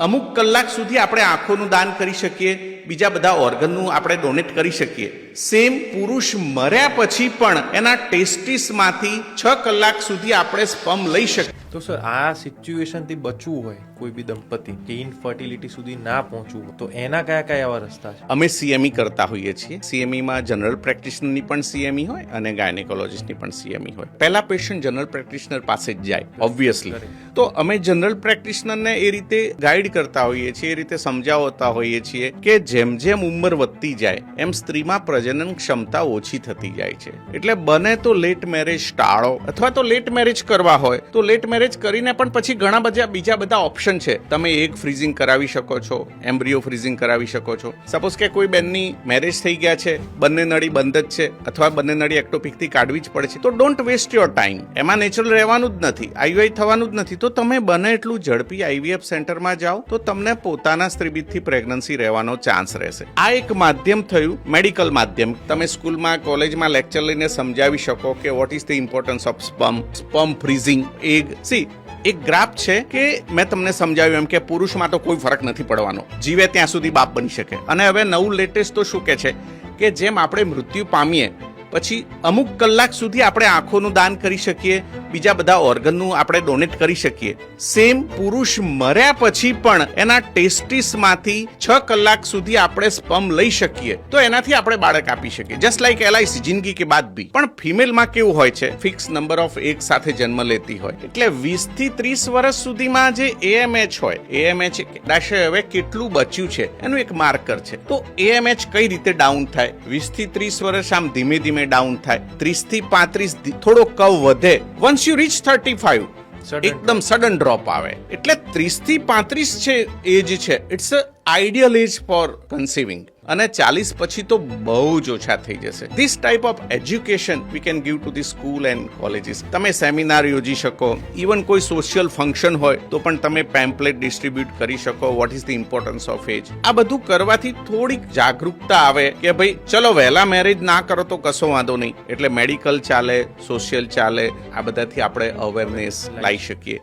અમુક કલાક સુધી આપણે આંખોનું દાન કરી શકીએ, બીજા બધા ઓર્ગનનું આપણે ડોનેટ કરી શકીએ. સેમ પુરુષ મર્યા પછી પણ એના ટેસ્ટિસમાંથી 6 કલાક સુધી આપણે સ્પર્મ લઈ શકીએ. તો સર આ સિચ્યુએશનથી બચવું હોય કોઈ બી દંપતી કે ઇનફર્ટિલિટી સુધી ના પહોંચવું હોય તો એના કયા કયા એવા રસ્તા છે? અમે સીએમઈ કરતા હોઈએ છીએ. સીએમઈમાં જનરલ પ્રેક્ટિશનરની પણ સીએમઈ હોય અને ગાયનેકોલોજીસ્ટની પણ સીએમઈ હોય. પહેલા પેશન્ટ જનરલ પ્રેક્ટિશનર પાસે જ જાય ઓબ્વિયસલી. તો અમે જનરલ પ્રેક્ટિશનરને એ રીતે ગાઈડ કરતા હોઈએ છીએ, એ રીતે સમજાવતા હોઈએ છીએ કે જેમ જેમ ઉંમર વધતી જાય એમ સ્ત્રીમાં પ્રજનન ક્ષમતા ઓછી થતી જાય છે. એટલે બને તો લેટ મેરેજ ટાળો, અથવા તો લેટ મેરેજ કરવા હોય તો લેટ મેરેજ કરીને પણ પછી ઘણા બધા બીજા બધા ઓપ્શન છે. તમે એગ ફ્રીઝિંગ કરાવી શકો છો, એમ્બ્રિયો ફ્રીઝિંગ કરાવી શકો છો. સપોઝ કે કોઈ બેનની મેરેજ થઈ ગયા છે, બંને નળી બંધ જ છે અથવા બંને નળી એક્ટોપિકથી કાઢવી જ પડે છે, તો ડોન્ટ વેસ્ટ યોર ટાઈમ. એમાં નેચરલ રહેવાનું જ નથી, આઈવીઆઈ થવાનું જ નથી. તો તમે બને એટલું ઝડપી આઈવીએફ સેન્ટરમાં જાઓ તો તમને પોતાના સ્ત્રીબીજથી પ્રેગ્નન્સી રહેવાનો ચાન્સ રહેશે. આ એક માધ્યમ થયું, મેડિકલ માધ્યમ. તમે સ્કૂલમાં કોલેજમાં લેક્ચર લઈને સમજાવી શકો કે vote is the importance of sperm freezing, egg. એક ગ્રાફ છે કે મેં તમને સમજાવ્યું એમ કે પુરુષમાં તો કોઈ ફરક નથી પડવાનો, જીવે ત્યાં સુધી બાપ બની શકે. અને હવે નવું લેટેસ્ટ તો શું કે છે કે જેમ આપણે મૃત્યુ પામીએ પછી અમુક કલાક સુધી આપણે આંખોનું દાન કરી શકીએ, બીજા બધા ઓર્ગનનું આપણે ડોનેટ કરી શકીએ. સેમ પુરુષ મર્યા પછી પણ એના ટેસ્ટિસમાંથી 6 કલાક સુધી આપણે સ્પર્મ લઈ શકીએ તો એનાથી આપણે બાળક આપી શકીએ. જસ્ટ લાઈક એલઆઈસી, જિંદગી કે બાદ બી. પણ ફિમેલમાં કેવું હોય છે, ફિક્સ નંબર ઓફ એગ સાથે જન્મ લેતી હોય. એટલે 20 થી 30 વર્ષ સુધીમાં જે એએમએચ હોય, એએમએચ દાશે હવે કેટલું બચ્યું છે એનું એક માર્કર છે. તો એએમએચ કઈ રીતે ડાઉન થાય? 20 થી 30 વર્ષ આમ ધીમે ધીમે ડાઉન થાય, 30 થી 35 થોડો કર્વ વધે. વન્સ યુ રીચ 35 એકદમ સડન ડ્રોપ આવે. એટલે 30 થી 35 છે એજ છે, it's a ideal age for conceiving. અને 40 પછી તો બહુ જ ઓછા થઈ જશે. This type of education we can give to the school and colleges. તમે સેમિનાર યોજી શકો, ઇવન કોઈ સોશિયલ ફંક્શન હોય તો પણ તમે પેમ્પલેટ ડિસ્ટ્રીબ્યુટ કરી શકો, what is the importance of age. આ બધું કરવાથી થોડીક જાગૃતતા આવે કે ભાઈ ચલો વહેલા મેરેજ ના કરો તો કશો વાંધો નહીં. એટલે મેડિકલ ચાલે, સોશિયલ ચાલે, આ બધાથી આપણે અવેરનેસ લાવી શકીએ.